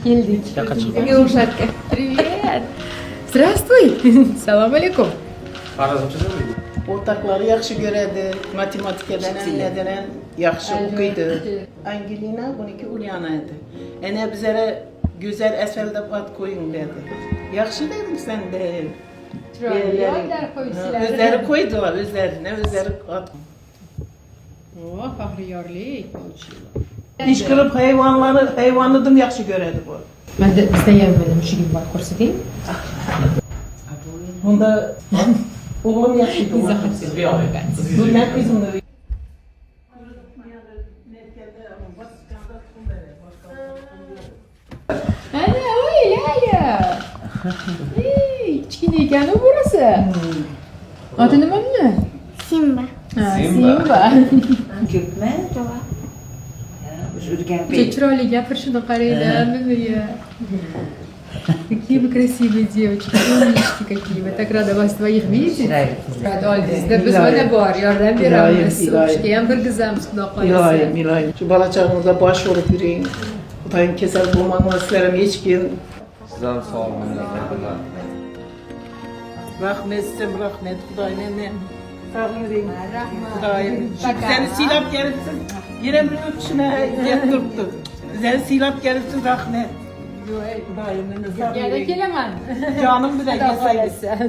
Geldik. Yaklaşık. Ушатка. Привет. Здравствуй. Салам алейкум. Arazımçı değil mi? Ortakları yaxşı göredi, matematik edenen yaxşı okuydu. Angelina bununki Ulyana idi. Ene bizlere güzel eselde pat koyun dedi. Yaxşı dedim sen de. Özleri koydular, özlerine, özleri at. О, fahriyarlik. İş kırıp hayvanladım yaxşı göredi bu. Ben de bizde yemedim. Şu gibi var. Korsatayım. Bunda oğlum yaxşı Biz göredi. zaten. Bu ne kızım da. Ana öyle ya. Kichkinayken u burası. Adı nima uni? Simba. Ha, Simba. Simba. Ko'pmi? O'rganib Juda chiroyli gapirishini qaranglar, nima. Какие вы красивые девочки, умнички какие. Мы так рада вас двоих видеть. Rada oldingizda biz mana bor, yordam beramiz. iloyim. O'qishga ham bir qizamiz, xudo İlayim, xohlasa. ilayim. Şu balacağınıza başvurup yürüyün. Kutayın keser bulmanı isterim hiç kim. Sizden sağ olun. Rahmet size rahmet Kudayım ne? Sağ olun yürüyün. Kudayım. Seni silap gelirsin. Yine bir öpüşüne yatırıptı. Seni silap gelirsin rahmet. Kudayım ne? Gel kelaman. Canım bile Xudo gelseydi. xohlasa.